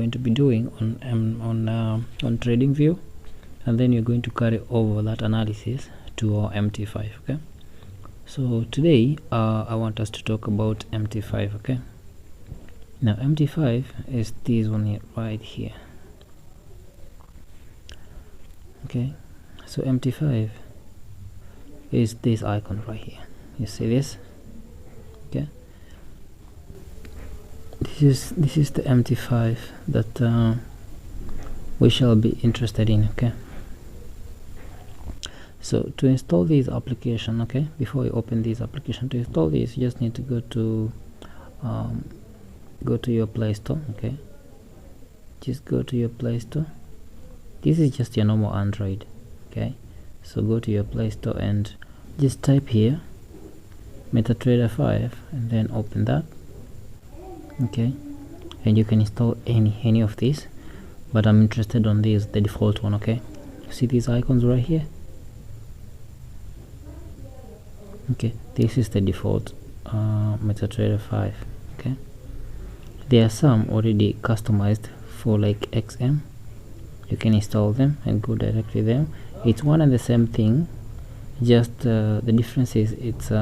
going to be doing on TradingView, and then you're going to carry over that analysis to our MT5. Okay, so today I want us to talk about MT5. Okay, now MT5 is this one here, right here. Okay, so MT5 is this icon right here. You see this? Okay, this is the MT5 that we shall be interested in. Okay, so to install this application, okay, before you open this application, to install this you just need to go to your Play Store. Okay, just go to your Play Store. This is just your normal Android. Okay, so go to your Play Store and just type here MetaTrader 5 and then open that. Okay, and you can install any of these, but I'm interested on this, the default one. Okay, see these icons right here? Okay, this is the default MetaTrader 5. Okay, there are some already customized for like XM. You can install them and go directly there. It's one and the same thing, just the difference is it's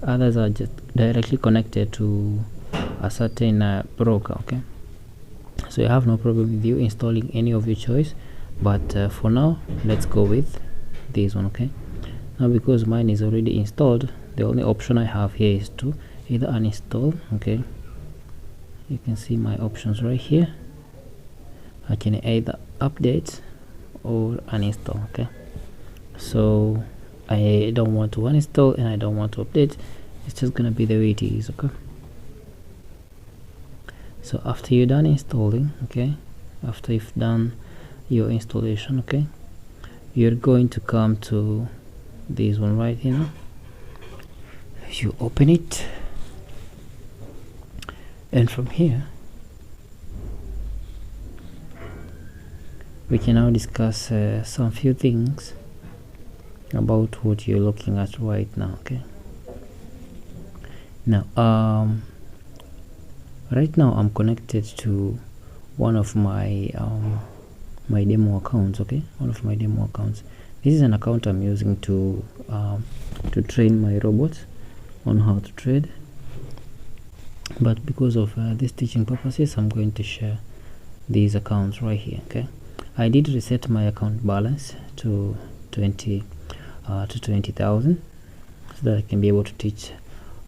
others are just directly connected to a certain broker. Okay, so you have no problem with you installing any of your choice, but for now let's go with this one. Okay, now because mine is already installed, the only option I have here is to either uninstall. Okay, you can see my options right here. I can either update or uninstall. Okay, so I don't want to uninstall and I don't want to update. It's just gonna be the way it is. Okay, so after you're done installing, okay, after you've done your installation, okay, you're going to come to this one right here. You open it, and from here we can now discuss some few things about what you're looking at right now. Okay, now right now I'm connected to one of my my demo accounts. Okay, one of my demo accounts. This is an account I'm using to train my robots on how to trade, but because of these teaching purposes I'm going to share these accounts right here. Okay, I did reset my account balance to 20,000 so that I can be able to teach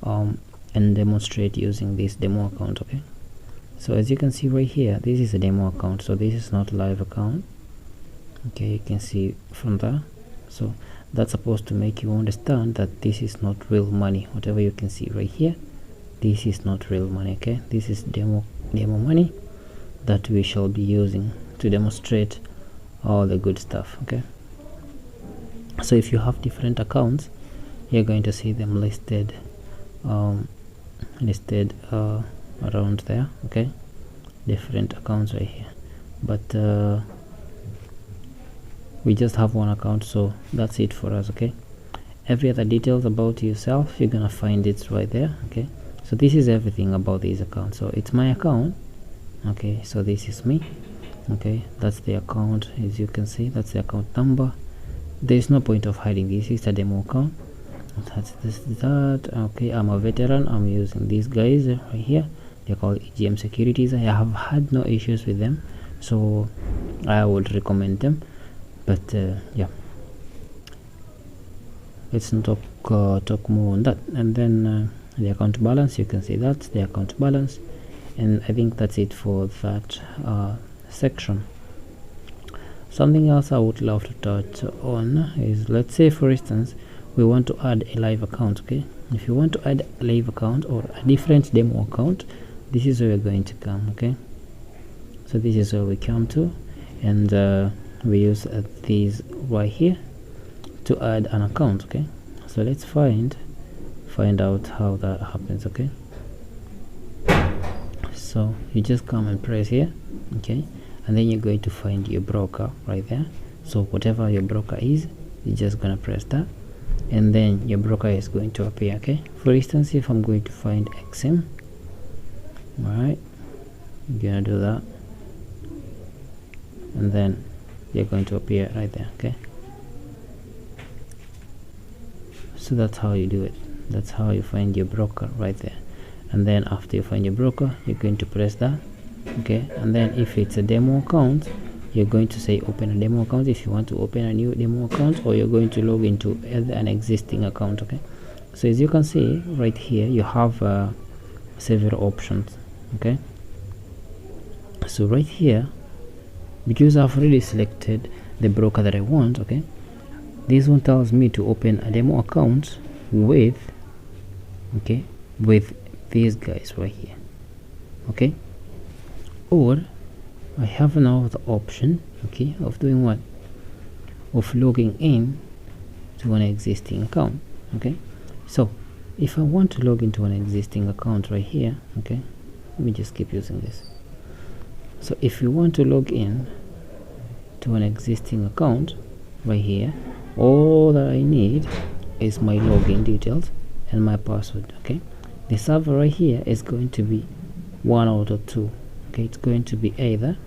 and demonstrate using this demo account. Okay, so as you can see right here, this is a demo account, so this is not a live account. Okay, you can see from there, so that's supposed to make you understand that this is not real money. Whatever you can see right here, this is not real money. Okay, this is demo money that we shall be using to demonstrate all the good stuff. Okay, so if you have different accounts, you're going to see them listed around there. Okay, different accounts right here, but we just have one account, so that's it for us. Okay, every other details about yourself, you're gonna find it right there. Okay, so this is everything about this account. So it's my account. Okay, so this is me. Okay, that's the account. As you can see, that's the account number. There's no point of hiding this. It's a demo account. That's that. Okay, I'm a veteran. I'm using these guys right here. They're called EGM Securities. I have had no issues with them, so I would recommend them. But yeah, let's not talk more on that. And then the account balance, you can see that's the account balance, and I think that's it for that section. Something else I would love to touch on is, let's say for instance we want to add a live account. Okay, if you want to add a live account or a different demo account, this is where we're going to come. Okay, so this is where we come to, and we use these right here to add an account. Okay, so let's find out how that happens. Okay, so you just come and press here. Okay, and then you're going to find your broker right there. So whatever your broker is, you're just gonna press that, and then your broker is going to appear. Okay, for instance, if I'm going to find XM, all right, I'm gonna do that. and then they're going to appear right there. Okay, so that's how you do it. That's how you find your broker right there. And then after you find your broker, you're going to press that. Okay, and then if it's a demo account, you're going to say open a demo account if you want to open a new demo account, or you're going to log into an existing account. Okay, so as you can see right here, you have several options. Okay, so right here, because I've already selected the broker that I want, okay, this one tells me to open a demo account with, okay, with these guys right here. Okay, or I have now the option, okay, of doing what? Of logging in to an existing account. Okay, so if I want to log into an existing account right here, okay, let me just keep using this. So if you want to log in to an existing account right here, all that I need is my login details and my password. Okay, the server right here is going to be one out of two. Okay, it's going to be either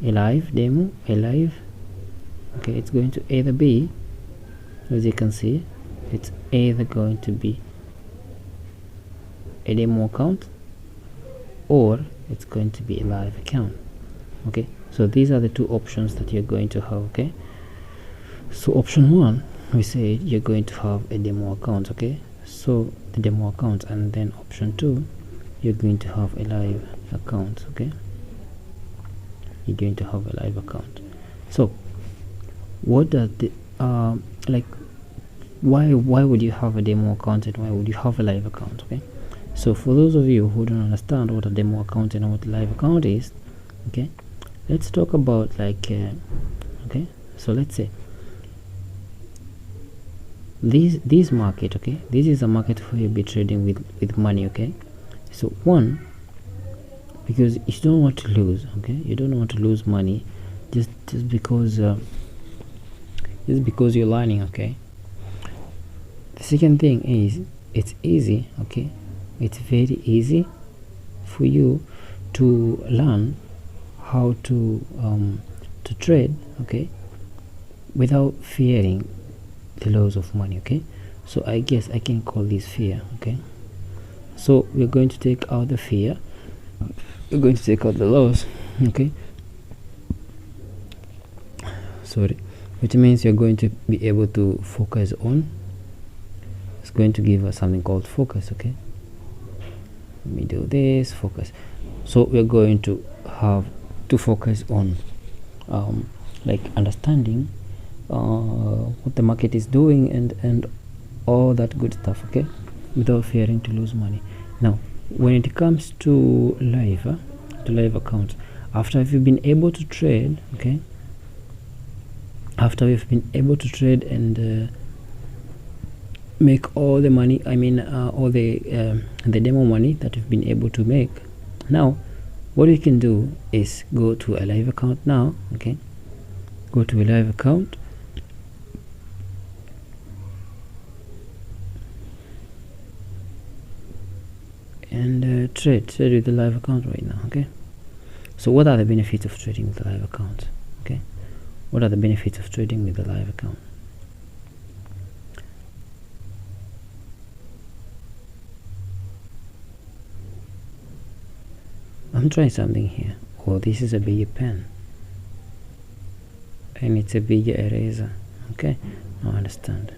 a live demo, a live, okay, it's going to either be, as you can see, it's either going to be a demo account or it's going to be a live account. Okay, so these are the two options that you're going to have. Okay, so option one, we say you're going to have a demo account. Okay, so the demo account, and then option two, you're going to have a live account. Okay, you're going to have a live account. So what does the like, why would you have a demo account and why would you have a live account? Okay, so for those of you who don't understand what a demo account and what a live account is, okay, let's talk about like okay, so let's say this market, okay, this is a market where you'll be trading with money. Okay, so one, because you don't want to lose, okay, you don't want to lose money just because you're learning. Okay, the second thing is it's easy. Okay, it's very easy for you to learn how to trade, okay, without fearing the loss of money. Okay, so I guess I can call this fear. Okay, so we're going to take out the fear, we're going to take out the loss. Okay, sorry, which means you're going to be able to focus on, it's going to give us something called focus. Okay, let me do this, focus. So we're going to have to focus on like understanding what the market is doing and all that good stuff. Okay, without fearing to lose money. Now when it comes to live accounts, after you've been able to trade, okay, after we've been able to trade and make all the money, I mean all the demo money that we've been able to make, now what we can do is go to a live account now. Okay, go to a live account and trade with the live account right now. Okay, so what are the benefits of trading with the live account? Okay, what are the benefits of trading with the live account? I'm trying something here. Oh, this is a bigger pen and it's a bigger eraser. Okay, I understand.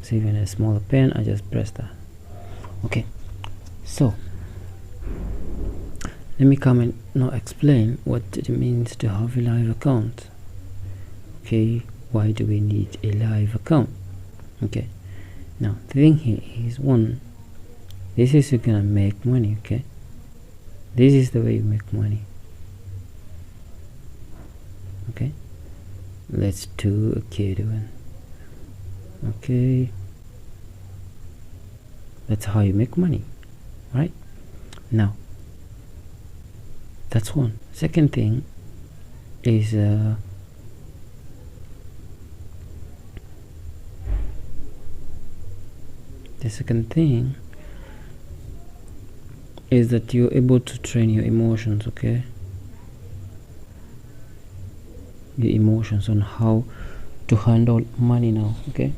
So even a smaller pen, I just press that. Okay, so let me come and now explain what it means to have a live account. Okay, why do we need a live account? Okay, now the thing here is, one, this is you're gonna make money. Okay, this is the way you make money. Okay, let's do a kid one. Okay, that's how you make money, right? Now that's one. Second thing is the second thing is that you're able to train your emotions. Okay, your emotions on how to handle money now. Okay,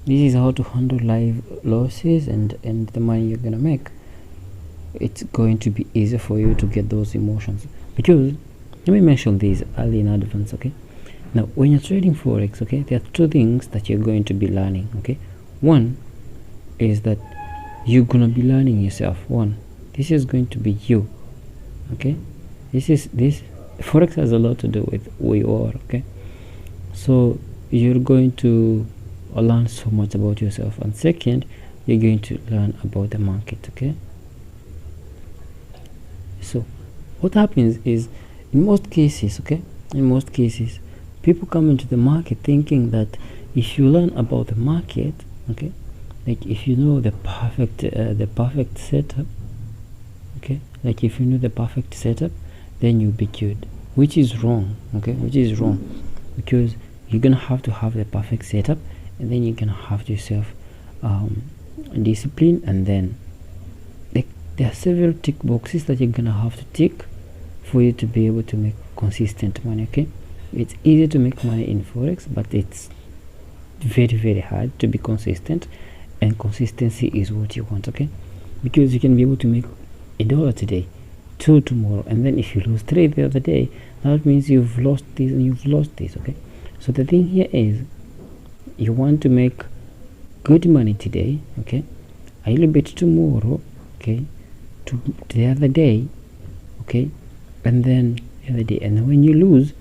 this is how to handle live losses and the money you're gonna make. It's going to be easier for you to get those emotions, because let me mention these early in advance. Okay, now when you're trading forex, okay, there are two things that you're going to be learning. Okay, one is that you're gonna be learning yourself. This is going to be you. Okay, this forex has a lot to do with who you are. Okay, so you're going to learn so much about yourself, and second, you're going to learn about the market. Okay, so what happens is, in most cases, people come into the market thinking that if you learn about the market, okay, like if you know the perfect setup, okay, like if you know the perfect setup, then you'll be good, which is wrong. Okay, because you're gonna have to have the perfect setup, and then you're gonna have to yourself discipline, and then there are several tick boxes that you're gonna have to tick for you to be able to make consistent money. Okay, it's easy to make money in forex, but it's very, very hard to be consistent, and consistency is what you want. Okay, because you can be able to make $1 today, 2 tomorrow, and then if you lose 3 the other day, that means you've lost this and you've lost this. Okay, so the thing here is, you want to make good money today, okay, a little bit tomorrow, okay, to the other day, okay, and then the other day, and then when you lose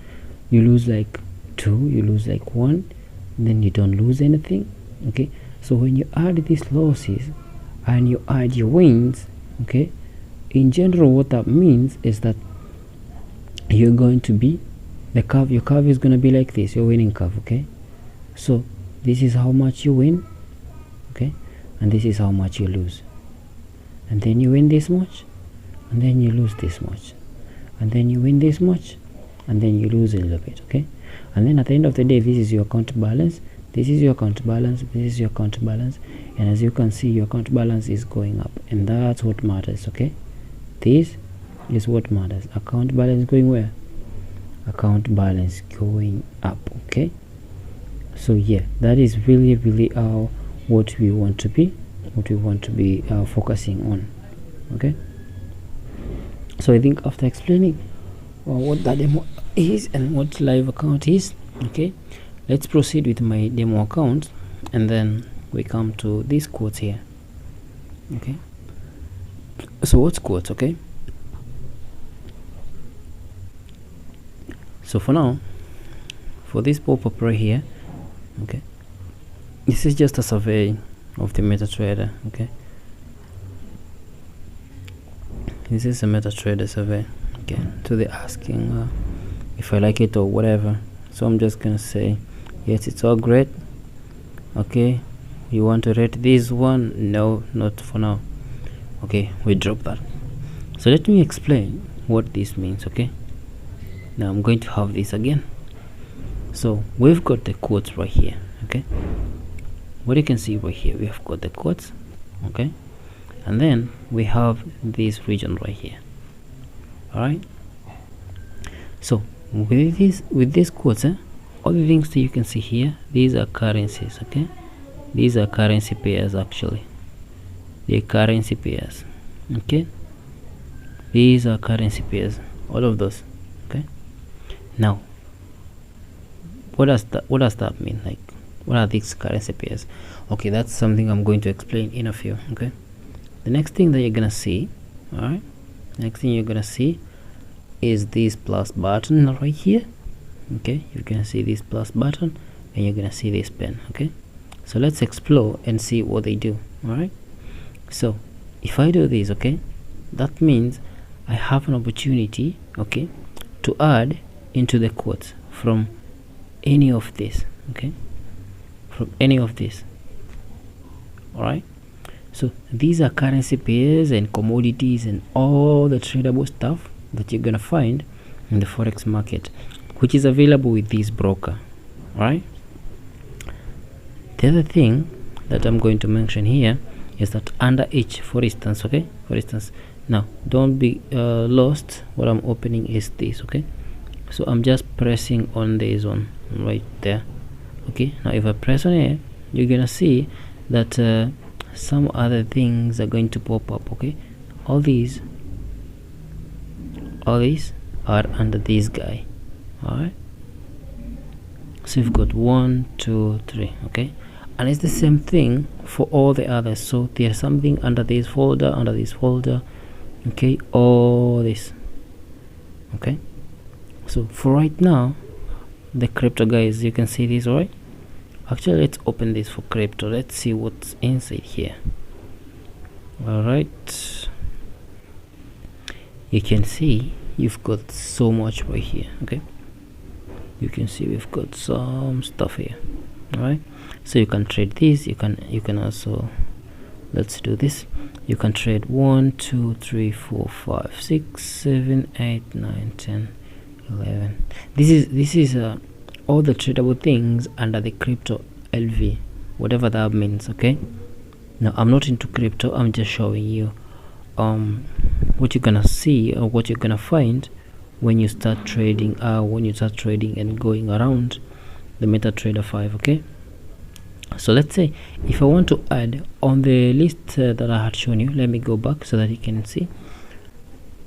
like 2, you lose like 1, and then you don't lose anything. Okay, so when you add these losses and you add your wins, okay, in general what that means is that you're going to be your curve is going to be like this, your winning curve. Okay, so this is how much you win, okay, and this is how much you lose, and then you win this much, and then you lose this much, and then you win this much, and then you lose a little bit. Okay, and then at the end of the day, this is your account balance, this is your account balance, this is your account balance, and as you can see, your account balance is going up, and that's what matters. Okay, this is what matters. Account balance going where? Account balance going up. Okay, so yeah, that is really what we want to be focusing on. Okay, so I think after explaining what the demo is and what live account is, okay, let's proceed with my demo account, and then we come to these quotes here. Okay, so what's quotes? Okay, so for now, for this pop-up right here, okay, this is just a survey of the MetaTrader. Okay, this is a MetaTrader survey, okay, to the asking if I like it or whatever. So I'm just gonna say yes, it's all great. Okay, you want to rate this one? No, not for now. Okay, we drop that. So let me explain what this means. Okay, now I'm going to have this again. So we've got the quotes right here. Okay, what you can see right here, we have got the quotes. Okay, and then we have this region right here. All right, so with these quotes, all the things that you can see here, these are currencies. Okay, these are currency pairs. Actually, they're currency pairs. Okay, these are currency pairs, all of those. Okay, now what does that mean? Like, what are these currency pairs? Okay, that's something I'm going to explain in a few. Okay, the next thing that you're gonna see, all right, next thing you're gonna see is this plus button right here. Okay, you're gonna see this plus button, and you're gonna see this pen. Okay, so let's explore and see what they do. All right, so if I do this, okay, that means I have an opportunity, okay, to add into the quotes from any of this. Okay, from any of this. All right, so these are currency pairs and commodities and all the tradable stuff that you're gonna find in the forex market, which is available with this broker. All right, the other thing that I'm going to mention here is that under each, for instance, okay, for instance, now don't be lost, what I'm opening is this. Okay, So I'm just pressing on this one right there. Okay, now if I press on it, you're gonna see that some other things are going to pop up. Okay, all these are under this guy. All right, so we've got 1, 2, 3. Okay, and it's the same thing for all the others. So there's something under this folder, okay, all this. Okay, so for right now, the crypto guys, you can see this, right? Actually, let's open this for crypto. Let's see what's inside here. All right, you can see you've got so much right here. Okay, you can see we've got some stuff here. All right, so you can trade this. You can also, let's do this. You can trade 1, 2, 3, 4, 5, 6, 7, 8, 9, 10, 11. This is all the tradable things under the crypto LV, whatever that means. Okay, now I'm not into crypto, I'm just showing you what you're gonna see or what you're gonna find when you start trading and going around the MetaTrader 5. Okay, so let's say if I want to add on the list that I had shown you, let me go back so that you can see.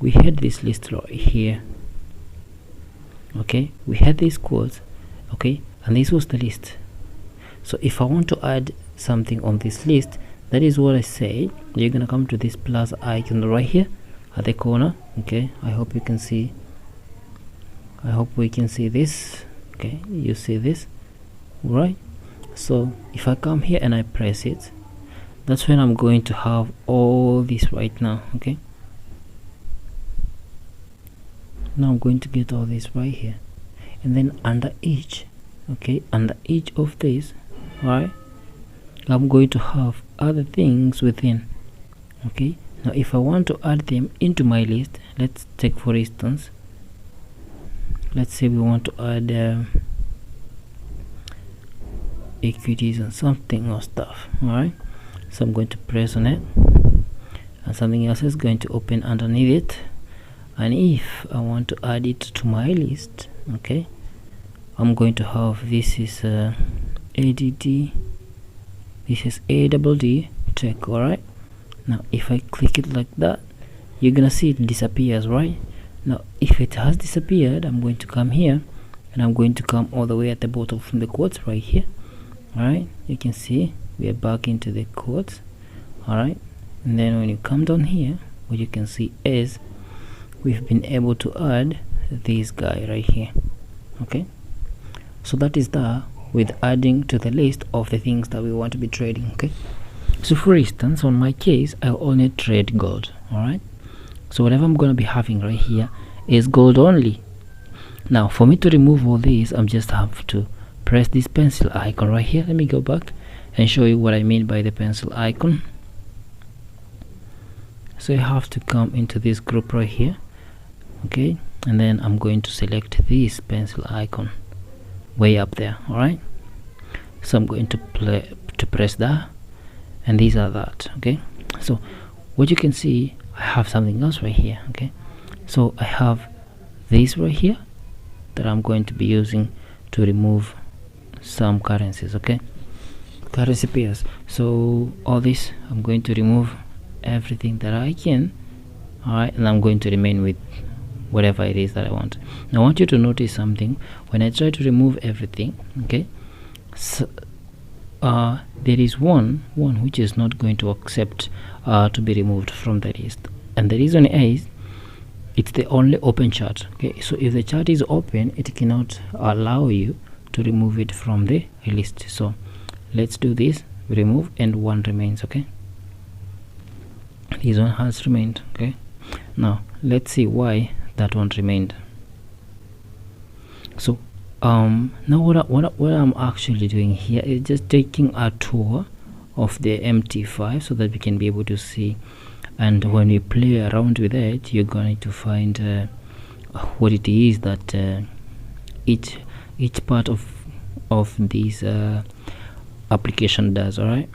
We had this list right here. Okay, we had these quotes. Okay, and this was the list. So if I want to add something on this list, that is what I say. You're gonna come to this plus icon right here at the corner. Okay, I hope you can see, I hope we can see this. Okay, you see this, right? So if I come here and I press it, that's when I'm going to have all this right now. Okay, now I'm going to get all this right here, and then under each, okay, under each of these, right, I'm going to have other things within. Okay, now if I want to add them into my list, let's take for instance, let's say we want to add equities and something or stuff. All right, so I'm going to press on it and something else is going to open underneath it. And if I want to add it to my list, okay, I'm going to have, this is ADD, this is ADD check. All right, now if I click it like that, you're gonna see it disappears, right? Now if it has disappeared, I'm going to come here and I'm going to come all the way at the bottom from the quotes right here. All right, you can see we are back into the quotes. All right, and then when you come down here, what you can see is we've been able to add this guy right here. Okay, so that is that with adding to the list of the things that we want to be trading. Okay, so for instance, on my case, I only trade gold. All right, so whatever I'm going to be having right here is gold only. Now for me to remove all these, I'm just have to press this pencil icon right here. Let me go back and show you what I mean by the pencil icon. So you have to come into this group right here. Okay, and then I'm going to select this pencil icon way up there. All right, so I'm going to press that, and these are that. Okay, so what you can see, I have something else right here. Okay, so I have this right here that I'm going to be using to remove some currencies. Okay, currency pairs. So all this, I'm going to remove everything that I can. All right, and I'm going to remain with whatever it is that I want. Now I want you to notice something. When I try to remove everything, okay, so there is one which is not going to accept to be removed from the list, and the reason is it's the only open chart. Okay, so if the chart is open, it cannot allow you to remove it from the list. So let's do this, remove, and one remains. Okay, this one has remained. Okay, now let's see why that one remained. So now what I'm actually doing here is just taking a tour of the MT5 so that we can be able to see, and when we play around with it, you're going to find what it is that each part of this application does. All right,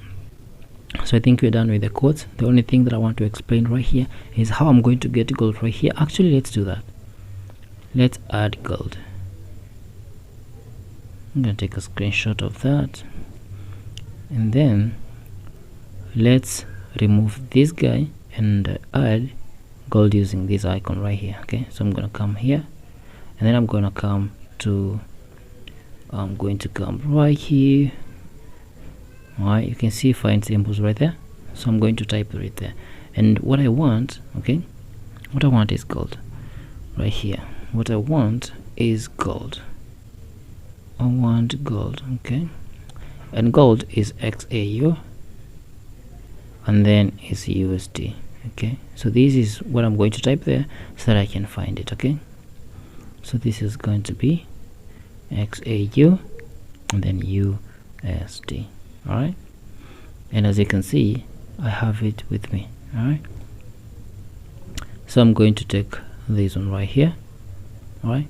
so I think we're done with the quotes. The only thing that I want to explain right here is how I'm going to get gold right here. Actually, let's do that. let's add gold. I'm gonna take a screenshot of that, and then let's remove this guy and add gold using this icon right here. Okay, so I'm gonna come here, and then I'm going to come right here. Alright, you can see find symbols right there, so I'm going to type it right there. And what I want, okay, what I want is gold right here. What I want is gold. I want gold. Okay, and gold is XAU, and then is USD. Okay, so this is what I'm going to type there so that I can find it. Okay, so this is going to be XAU and then USD. All right, and as you can see, I have it with me. All right, so I'm going to take this one right here. All right,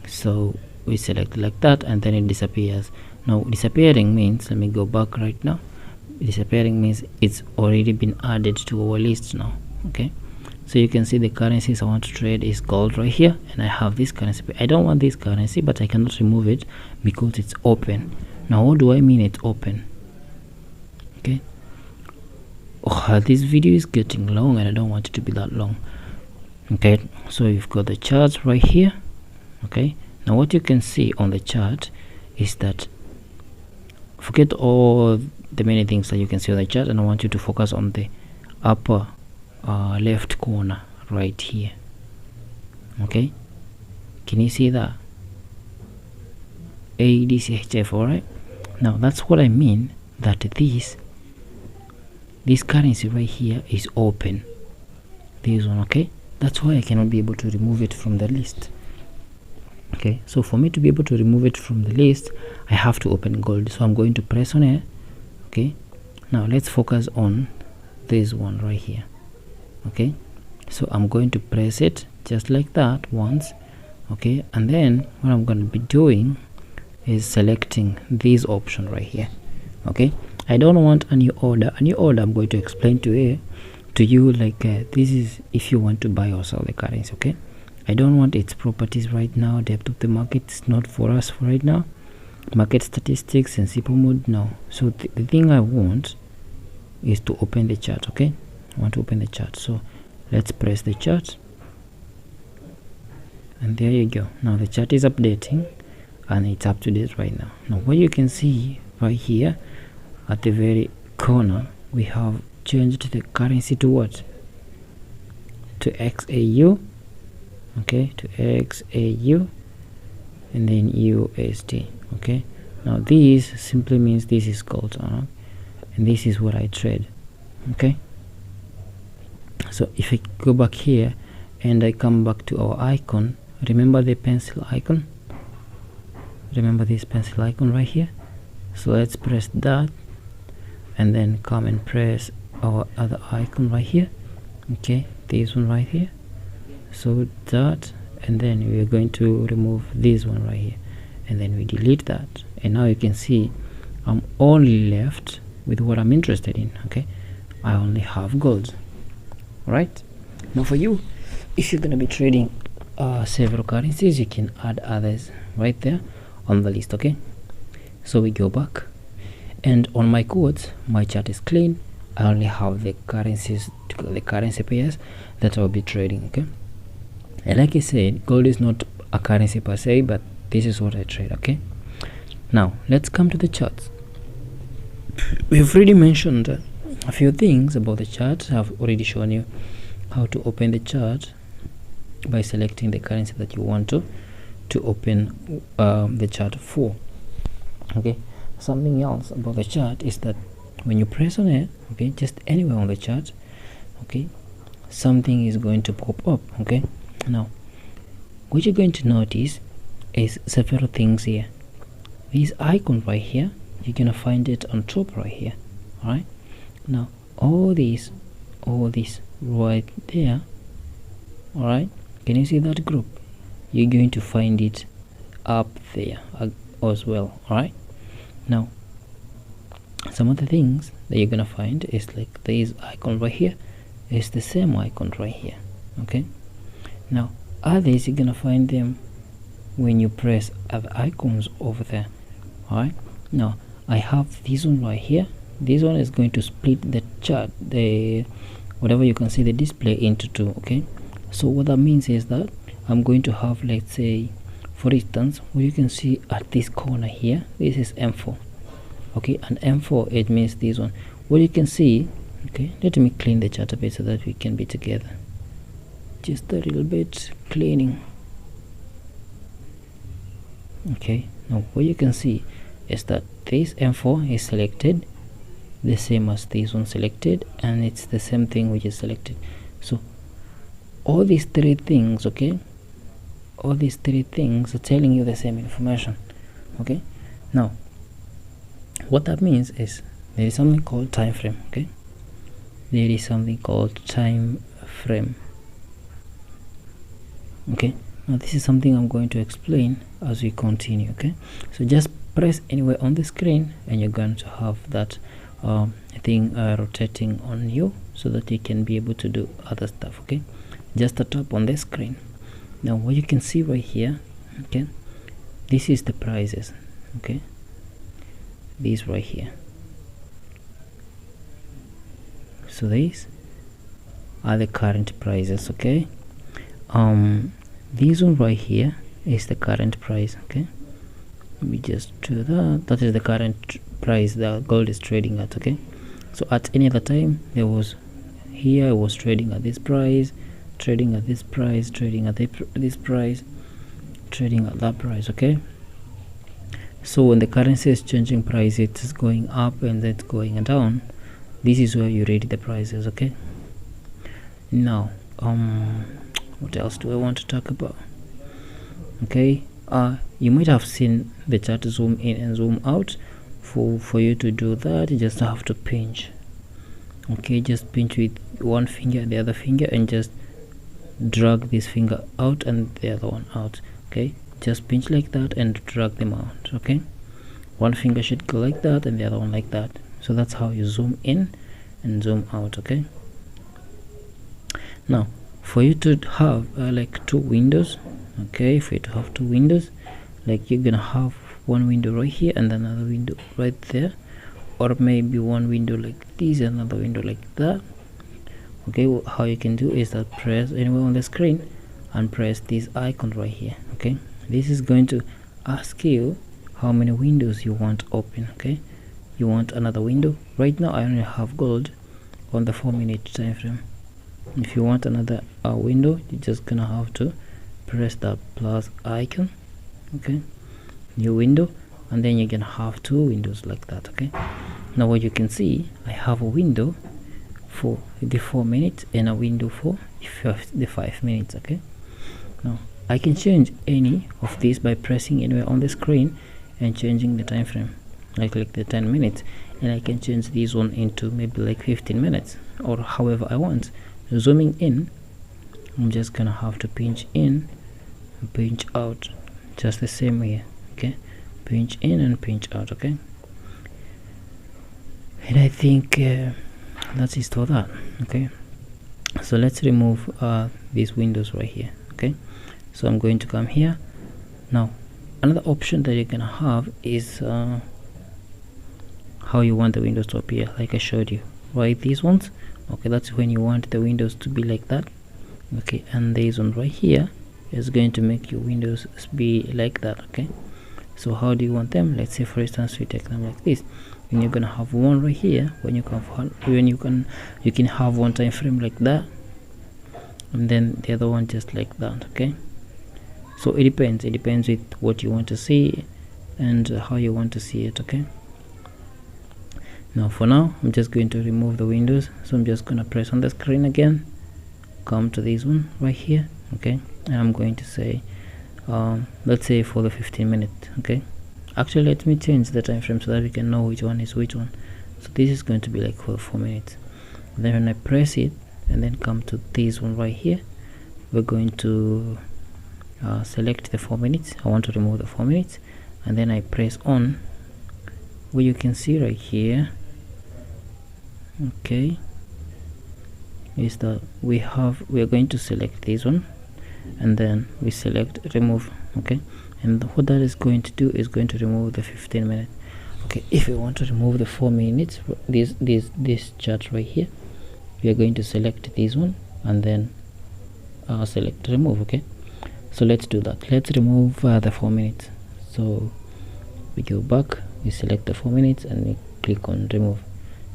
so we select like that, and then it disappears. Now disappearing means, let me go back right now. Disappearing means it's already been added to our list now. Okay, so you can see the currencies I want to trade is gold right here, and I have this currency. I don't want this currency, but I cannot remove it because it's open. Now what do I mean it's open? Okay, this video is getting long and I don't want it to be that long. Okay, so you've got the charts right here. Okay, now what you can see on the chart is that, forget all the many things that you can see on the chart, and I want you to focus on the upper left corner right here. Okay, can you see that? ADCHF. all right, now that's what I mean, that this currency right here is open, this one. Okay, that's why I cannot be able to remove it from the list. Okay, so for me to be able to remove it from the list, I have to open gold. So I'm going to press on it. Okay, now let's focus on this one right here. Okay, so I'm going to press it just like that once. Okay, and then what I'm going to be doing is selecting this option right here. Okay, I don't want a new order. A new order I'm going to explain to you like this is if you want to buy or sell the currency. Okay, I don't want its properties right now. Depth of the market is not for us for right now. Market statistics and simple mode, no. So the thing I want is to open the chart. Okay, I want to open the chart, so let's press the chart, and there you go. Now the chart is updating and it's up to date right now. Now what you can see right here at the very corner, we have changed the currency to what? To XAU. Okay, to XAU and then USD. Okay, now this simply means this is gold, and this is what I trade. Okay, so if I go back here and I come back to our icon, remember the pencil icon? Remember this pencil icon right here? So let's press that and then come and press our other icon right here. Okay, this one right here. So that, and then we are going to remove this one right here, and then we delete that, and now you can see I'm only left with what I'm interested in. Okay, I only have gold. Right now, for you, if you're going to be trading several currencies, you can add others right there on the list. Okay, so we go back, and on my quotes, my chart is clean. I only have the currencies, the currency pairs that I'll be trading. Okay, and like I said, gold is not a currency per se, but this is what I trade. Okay, now let's come to the charts. We've already mentioned a few things about the chart. I've already shown you how to open the chart by selecting the currency that you want to open the chart for. Okay, something else about the chart is that when you press on it, okay, just anywhere on the chart, okay, something is going to pop up. Okay, now what you're going to notice is several things here. This icon right here, you're gonna find it on top right here. All right, now all this right there. All right, can you see that group? You're going to find it up there as well. All right, now some of the things that you're gonna find is like this icon right here is the same icon right here. Okay, now others you're gonna find them when you press other icons over there. Alright, now I have this one right here. This one is going to split the chart, the whatever you can see the display, into two. Okay, so what that means is that I'm going to have, let's say for instance, what you can see at this corner here, this is M4. Okay, and M4, it means this one. What you can see, okay, let me clean the chart a bit so that we can be together. Just a little bit cleaning. Okay, now what you can see is that this M4 is selected the same as this one selected, and it's the same thing which is selected. So all these three things, okay, all these three things are telling you the same information. Okay, now what that means is there is something called time frame. Okay, there is something called time frame. Okay, now this is something I'm going to explain as we continue. Okay, so just press anywhere on the screen and you're going to have that thing rotating on you so that you can be able to do other stuff. Okay, just a tap on the screen. Now what you can see right here, okay, this is the prices. Okay, these right here. So these are the current prices. Okay, this one right here is the current price. Okay, let me just do that. That is the current price that gold is trading at. Okay, so at any other time there was here, it was trading at this price, trading at this price, trading at this price, trading at that price. Okay, so when the currency is changing price, it's going up and it's going down. This is where you read the prices. Okay, now what else do I want to talk about? Okay, you might have seen the chart zoom in and zoom out. For you to do that, you just have to pinch. Okay, just pinch with one finger and the other finger, and just drag this finger out and the other one out. Okay, just pinch like that and drag them out. Okay, one finger should go like that and the other one like that. So that's how you zoom in and zoom out. Okay, now for you to have like two windows, okay, for you to have two windows, like you're gonna have one window right here and another window right there, or maybe one window like this, another window like that. Okay, how you can do is that press anywhere on the screen and press this icon right here. Okay, this is going to ask you how many windows you want open. Okay, you want another window. Right now I only have gold on the 4-minute time frame. If you want another window, you're just gonna have to press that plus icon. Okay, new window, and then you're gonna have two windows like that. Okay, now what you can see, I have a window for the 4 minutes and a window for the 5 minutes. Okay, now I can change any of these by pressing anywhere on the screen and changing the time frame. I click the 10 minutes and I can change this one into maybe like 15 minutes or however I want. Zooming in, I'm just gonna have to pinch in and pinch out, just the same way. Okay, pinch in and pinch out. Okay, and I think that's it for that. Okay, so let's remove these windows right here. Okay, so I'm going to come here. Now another option that you're gonna have is how you want the windows to appear, like I showed you, right? These ones. Okay, that's when you want the windows to be like that. Okay, and this one right here is going to make your windows be like that. Okay, so how do you want them? Let's say for instance we take them like this, and you're gonna have one right here. When you can have one time frame like that, and then the other one just like that. Okay, so it depends with what you want to see and how you want to see it. Okay, now for now I'm just going to remove the windows, so I'm just gonna press on the screen again, come to this one right here. Okay, and I'm going to say let's say for the 15 minutes. Okay, actually let me change the time frame so that we can know which one is which one. So this is going to be like for 4 minutes. Then when I press it and then come to this one right here, we're going to select the 4 minutes. I want to remove the 4 minutes, and then I press on. What you can see right here, okay, is that we are going to select this one, and then we select remove. Okay, and what that is going to do is going to remove the 15 minute. Okay, if you want to remove the 4 minutes, this chart right here, we are going to select this one and then select remove. Okay, so let's do that. Let's remove the 4 minutes. So we go back, we select the 4 minutes and we click on remove,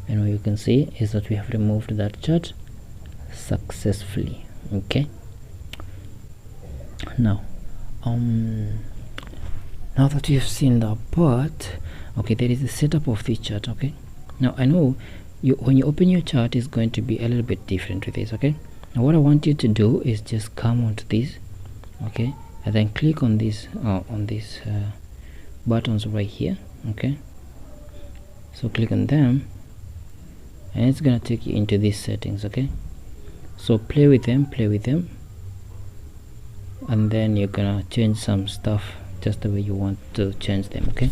and what you can see is that we have removed that chart successfully. Okay, now now that you've seen that part, okay, there is the setup of the chart. Okay, now I know when you open your chart is going to be a little bit different with this. Okay, now what I want you to do is just come onto this, okay, and then click on this buttons right here. Okay, so click on them and it's gonna take you into these settings. Okay, so play with them, and then you're gonna change some stuff just the way you want to change them. Okay,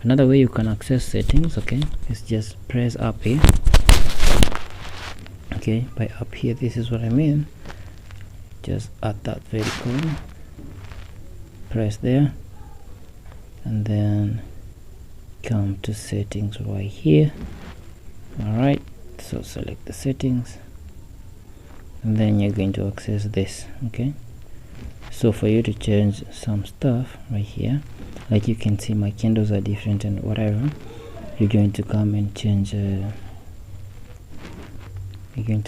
another way you can access settings, okay, is just press up here. Okay, by up here, this is what I mean, just at that very corner, press there and then come to settings right here. All right, so select the settings and then you're going to access this. Okay, so for you to change some stuff right here, like you can see my candles are different and whatever, you're going to come and change you can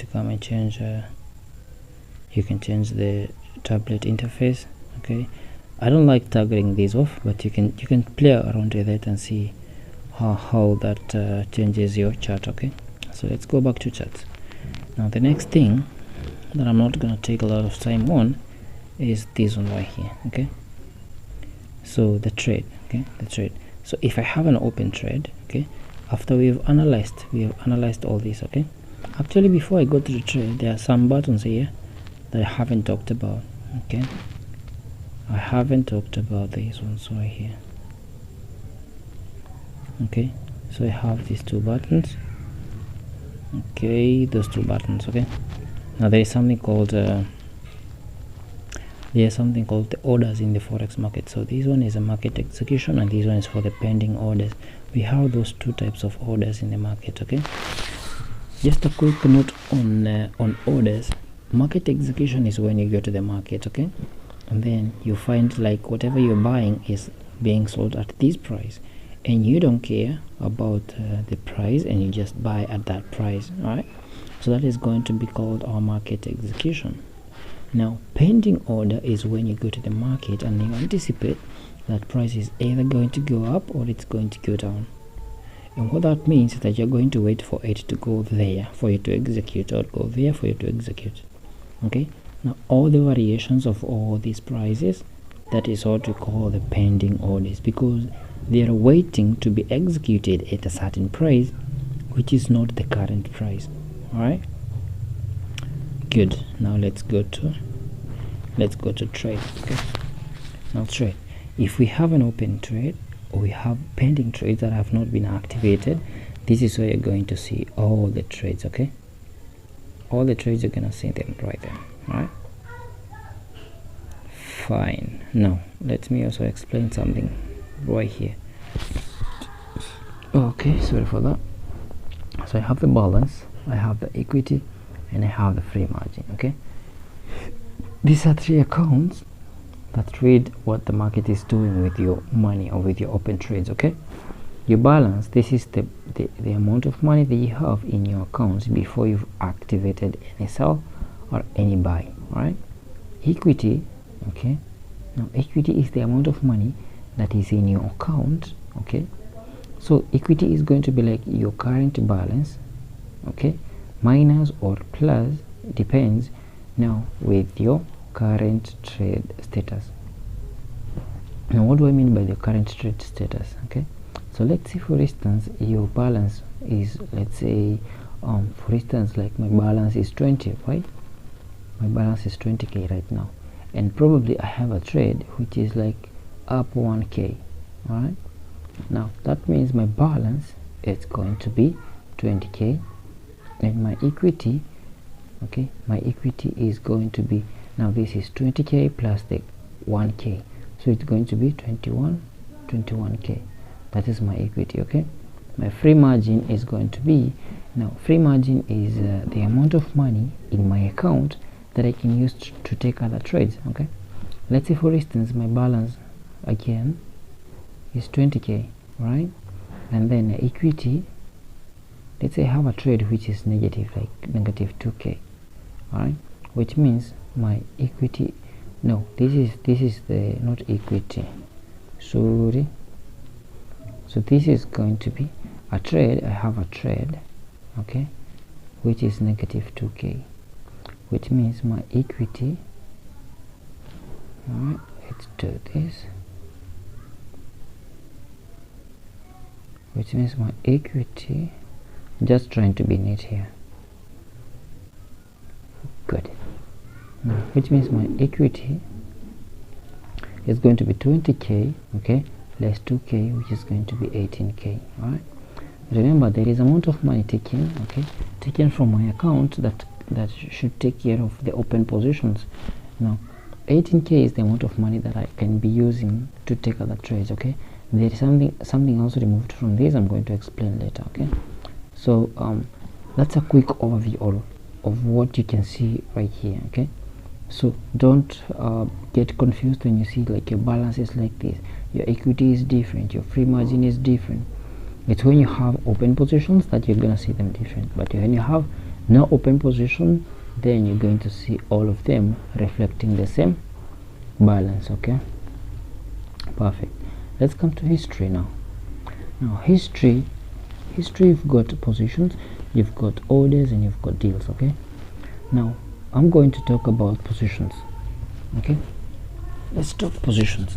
change the tablet interface. Okay, I don't like toggling these off, but you can play around with it and see how that changes your chart. Okay, so let's go back to charts. Now the next thing that I'm not going to take a lot of time on is this one right here. Okay, so the trade. Okay, the trade. So if I have an open trade, okay, after we have analyzed all this. Okay, actually before I go to the trade, there are some buttons here that I haven't talked about. Okay, I haven't talked about these ones right here. Okay, so I have these two buttons. Okay, those two buttons. Okay, now there is something called the orders in the forex market. So this one is a market execution and this one is for the pending orders. We have those two types of orders in the market. Okay, just a quick note on orders. Market execution is when you go to the market, okay, and then you find like whatever you're buying is being sold at this price and you don't care about the price and you just buy at that price. All right, so that is going to be called our market execution. Now pending order is when you go to the market and you anticipate that price is either going to go up or it's going to go down, and what that means is that you're going to wait for it to go there for you to execute or go there for you to execute. Okay, now all the variations of all these prices, that is what we call the pending orders, because they are waiting to be executed at a certain price which is not the current price. All right, good. Now let's go to trade. Okay, now trade. If we have an open trade or we have pending trades that have not been activated, this is where you're going to see all the trades. Okay, all the trades, you're gonna see them right there. All right, fine. Now let me also explain something right here. Okay, sorry for that. So I have the balance, I have the equity, and I have the free margin. Okay, these are three accounts that read what the market is doing with your money or with your open trades. Okay, your balance, this is the amount of money that you have in your accounts before you've activated any sell or any buy. All right, equity. Okay, now equity is the amount of money that is in your account. Okay, so equity is going to be like your current balance, okay, minus or plus, depends now with your current trade status. Now what do I mean by the current trade status? Okay, so let's say for instance your balance is, let's say for instance, like my balance is 20, right? My balance is 20k right now, and probably I have a trade which is like up 1k. all right, now that means my balance is going to be 20k and my equity, okay, my equity is going to be Now this is 20k plus the 1k, so it's going to be 21k. That is my equity. Okay, my free margin is going to be, now free margin is the amount of money in my account that I can use to take other trades. Okay, let's say for instance my balance again is 20k, right? And then the equity, let's say I have a trade which is negative, like negative 2k, alright, which means my equity, no, this is the not equity, sorry. So this is going to be a trade. I have a trade, okay, which is negative 2k, which means my equity, alright, let's do this, which means my equity, just trying to be neat here, good. Now, which means my equity is going to be 20k, okay, less 2k, which is going to be 18k. All right, remember there is amount of money taken, okay, taken from my account that should take care of the open positions. Now 18k is the amount of money that I can be using to take other trades. Okay, there is something else removed from this. I'm going to explain later. Okay, so that's a quick overview of what you can see right here. Okay, so don't get confused when you see like your balance is like this, your equity is different, your free margin is different. It's when you have open positions that you're gonna see them different, but when you have no open position, then you're going to see all of them reflecting the same balance. Okay, perfect. Let's come to history now. Now history, you've got positions, you've got orders, and you've got deals. Okay, now I'm going to talk about positions. Okay, let's talk positions.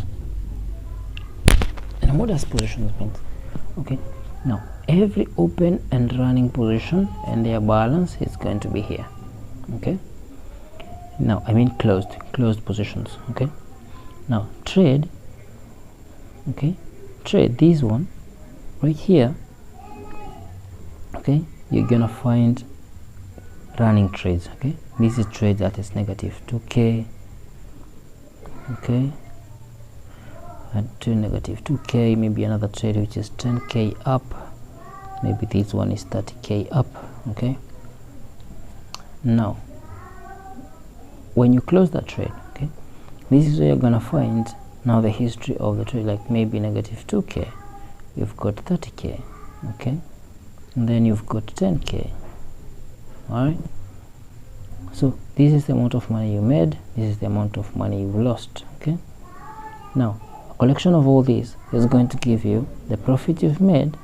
And what does positions mean? Okay, now every open and running position and their balance is going to be here. Okay, now I mean closed positions. Okay, now trade, okay, trade, this one right here, okay, you're gonna find running trades. Okay, this is trade that is negative 2k, okay, and to negative 2k, maybe another trade which is 10k up, maybe this one is 30k up. Okay, now when you close that trade, okay, this is where you're gonna find now the history of the trade, like maybe negative 2k, you've got 30k, okay, and then you've got 10k. All right, so this is the amount of money you made, this is the amount of money you've lost. Okay, now a collection of all these is going to give you the profit you've made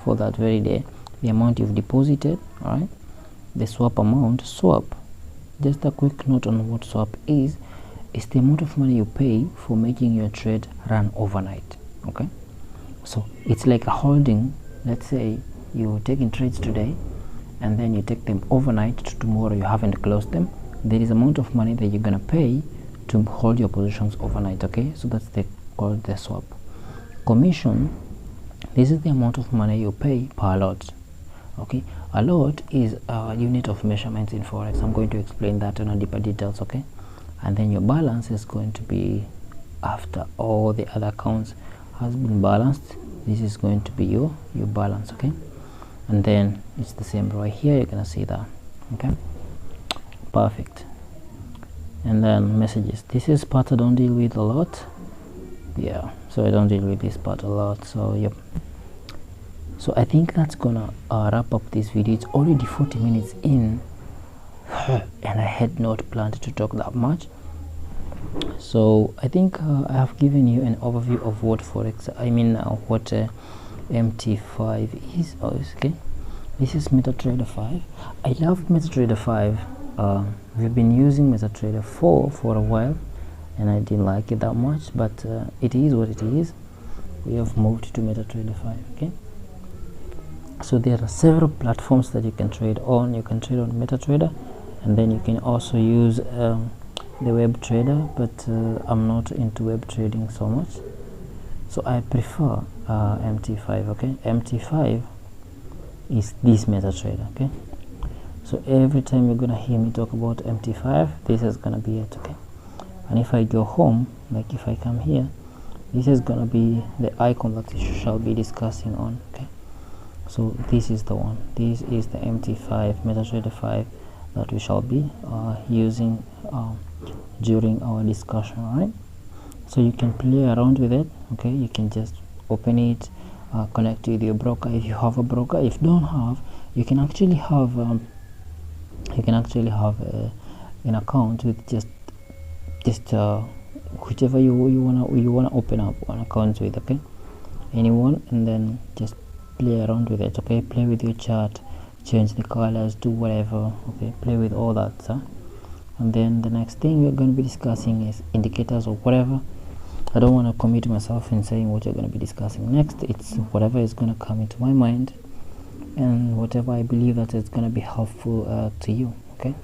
for that very day, the amount you've deposited, all right, the swap amount. Swap, just a quick note on what swap is. It's the amount of money you pay for making your trade run overnight. Okay, so it's like a holding. Let's say you're taking trades today and then you take them overnight to tomorrow, you haven't closed them, there is amount of money that you're gonna pay to hold your positions overnight. Okay, so that's called the swap. Commission, this is the amount of money you pay per lot. Okay, a lot is a unit of measurements in Forex. I'm going to explain that in a deeper details. Okay, and then your balance is going to be, after all the other accounts has been balanced, this is going to be your balance. Okay, and then it's the same right here, you're gonna see that. Okay, perfect. And then messages, this is part I don't deal with a lot. Yeah, so I don't deal with this part a lot. So yep, so I think that's gonna wrap up this video. It's already 40 minutes in and I had not planned to talk that much. So I think I have given you an overview of what Forex, what MT5 is. Okay, this is MetaTrader 5. I love MetaTrader 5. We've been using MetaTrader 4 for a while and I didn't like it that much, but it is what it is. We have moved to MetaTrader 5. Okay, so there are several platforms that you can trade on. You can trade on MetaTrader, and then you can also use the web trader, but I'm not into web trading so much, so I prefer MT5. Okay, MT5 is this MetaTrader. Okay, So every time you're gonna hear me talk about MT5, this is gonna be it. Okay, and if I go home, like if I come here, this is gonna be the icon that we shall be discussing on. Okay, so this is the one. This is the MT5 MetaTrader 5 that we shall be using during our discussion. Right, so you can play around with it. Okay, you can just open it, connect with your broker if you have a broker. If you don't have, you can actually have an account with just whichever you wanna open up an account with. Okay, anyone, and then just play around with it. Okay, play with your chart, change the colors, do whatever. Okay, play with all that, and then the next thing we're going to be discussing is indicators or whatever. I don't want to commit myself in saying what you're going to be discussing next. It's whatever is going to come into my mind and whatever I believe that is going to be helpful to you. Okay,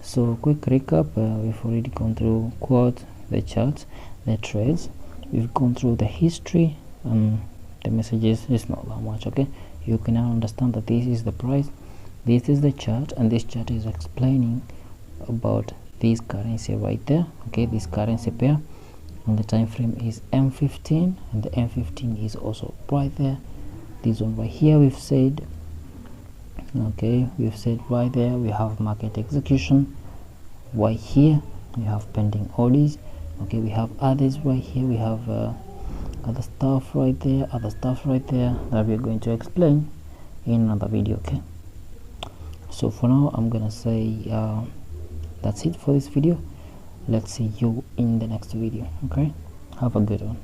so quick recap, we've already gone through quote, the charts, the trades, we've gone through the history, and the messages is not that much. Okay, you can now understand that this is the price, this is the chart, and this chart is explaining about this currency right there. Okay, this currency pair, and the time frame is M15, and the M15 is also right there. This one right here we've said, okay, we've said right there we have market execution. Right here we have pending orders. Okay, we have others right here, we have other stuff right there, other stuff right there that we're going to explain in another video. Okay, so for now I'm gonna say that's it for this video. Let's see you in the next video. Okay, have a good one.